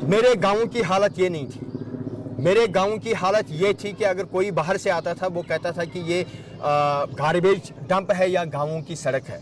मेरे गाँव की हालत ये नहीं थी। मेरे गांव की हालत ये थी कि अगर कोई बाहर से आता था वो कहता था कि ये गार्बेज डंप है या गांवों की सड़क है।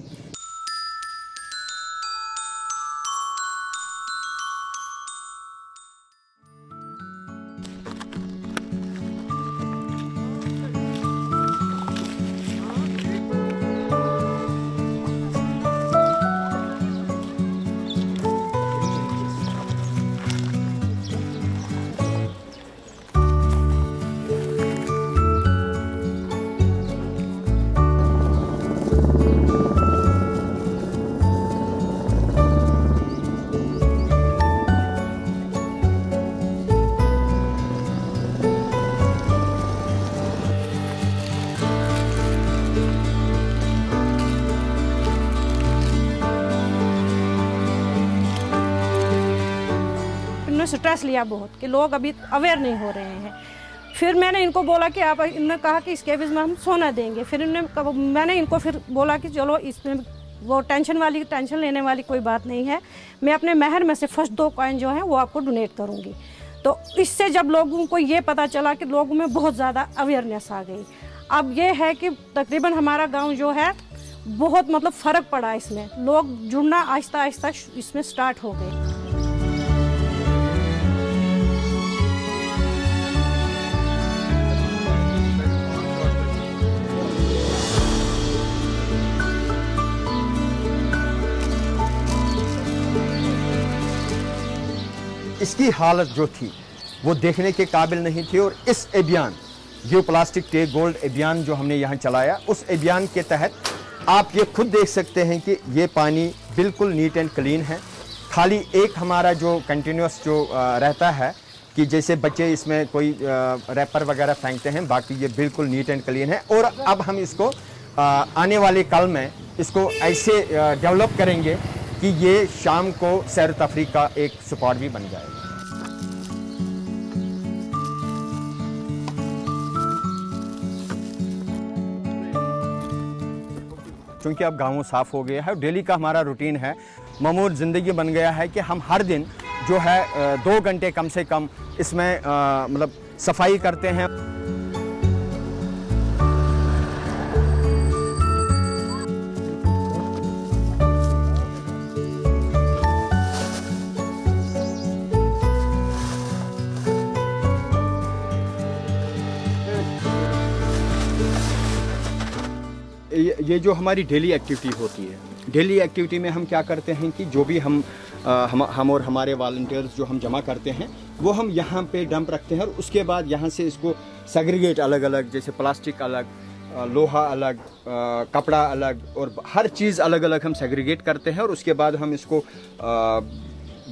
स्ट्रेस लिया बहुत कि लोग अभी अवेयर नहीं हो रहे हैं। फिर मैंने इनको बोला कि आप, इन्होंने कहा कि इस केबिज में हम सोना देंगे। फिर मैंने इनको फिर बोला कि चलो इसमें वो टेंशन लेने वाली कोई बात नहीं है, मैं अपने महर में से फर्स्ट 2 कॉइन जो हैं वो आपको डोनेट करूँगी। तो इससे जब लोगों को ये पता चला कि लोगों में बहुत ज़्यादा अवेयरनेस आ गई। अब ये है कि तकरीबन हमारा गाँव जो है बहुत मतलब फ़र्क पड़ा इसमें, लोग जुड़ना आहिस्ता आहिस्ता इसमें स्टार्ट हो गए। इसकी हालत जो थी वो देखने के काबिल नहीं थी। और इस अभियान गिव प्लास्टिक टेक गोल्ड अभियान जो हमने यहाँ चलाया, उस अभियान के तहत आप ये खुद देख सकते हैं कि ये पानी बिल्कुल नीट एंड क्लीन है। खाली एक हमारा जो कंटिन्यूस जो रहता है कि जैसे बच्चे इसमें कोई रैपर वगैरह फेंकते हैं, बाकी ये बिल्कुल नीट एंड क्लीन है। और अब हम इसको आने वाले कल में इसको ऐसे डेवलप करेंगे कि ये शाम को सैर तफरीह का एक स्पॉट भी बन जाएगा। क्योंकि अब गाँव साफ हो गया है, डेली का हमारा रूटीन है, मामूल ज़िंदगी बन गया है कि हम हर दिन जो है 2 घंटे कम से कम इसमें मतलब सफाई करते हैं। ये जो हमारी डेली एक्टिविटी होती है, डेली एक्टिविटी में हम क्या करते हैं कि जो भी हम और हमारे वॉलंटियर्स जो हम जमा करते हैं वो हम यहाँ पे डंप रखते हैं। और उसके बाद यहाँ से इसको सेग्रीगेट अलग अलग, जैसे प्लास्टिक अलग, लोहा अलग, कपड़ा अलग, और हर चीज़ अलग अलग हम सेग्रीगेट करते हैं। और उसके बाद हम इसको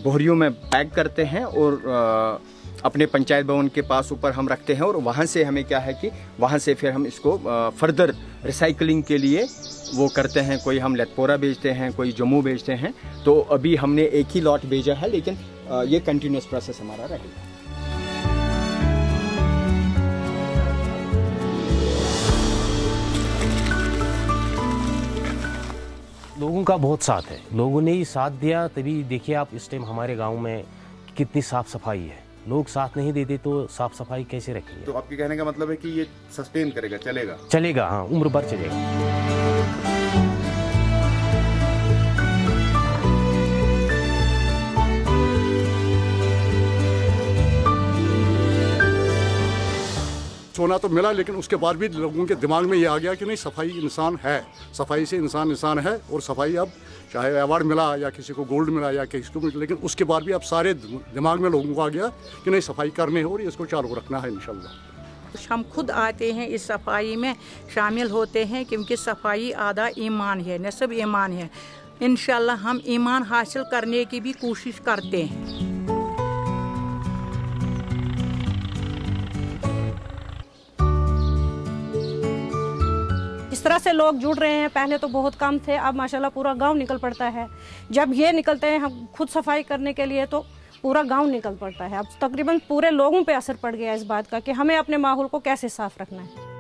बोरियों में पैक करते हैं और अपने पंचायत भवन के पास ऊपर हम रखते हैं। और वहाँ से हमें क्या है कि वहाँ से फिर हम इसको फर्दर रिसाइकलिंग के लिए वो करते हैं। कोई हम लेथपोरा बेचते हैं, कोई जम्मू बेचते हैं। तो अभी हमने एक ही लॉट भेजा है, लेकिन ये कंटिन्यूस प्रोसेस हमारा रहेगा। लोगों का बहुत साथ है, लोगों ने ही साथ दिया, तभी देखिए आप इस टाइम हमारे गांव में कितनी साफ सफाई है। लोग साथ नहीं देते तो साफ सफाई कैसे रखेंगे? तो आपके कहने का मतलब है कि ये सस्टेन करेगा, चलेगा? चलेगा, हाँ, उम्र भर चलेगा। सोना तो मिला, लेकिन उसके बाद भी लोगों के दिमाग में ये आ गया कि नहीं, सफाई इंसान है, सफाई से इंसान है। और सफाई अब चाहे अवार्ड मिला या किसी को गोल्ड मिला या किसी को, लेकिन उसके बाद भी अब सारे दिमाग में लोगों को आ गया कि नहीं, सफाई करनी है और इसको चालू रखना है इंशाल्लाह। हम खुद आते हैं इस सफाई में शामिल होते हैं, क्योंकि सफाई आधा ईमान है, नस्ब ईमान है। इंशाल्लाह हम ईमान हासिल करने की भी कोशिश करते हैं। इस तरह से लोग जुड़ रहे हैं। पहले तो बहुत कम थे, अब माशाल्लाह पूरा गांव निकल पड़ता है। जब ये निकलते हैं हम खुद सफाई करने के लिए तो पूरा गांव निकल पड़ता है। अब तकरीबन पूरे लोगों पे असर पड़ गया इस बात का कि हमें अपने माहौल को कैसे साफ रखना है।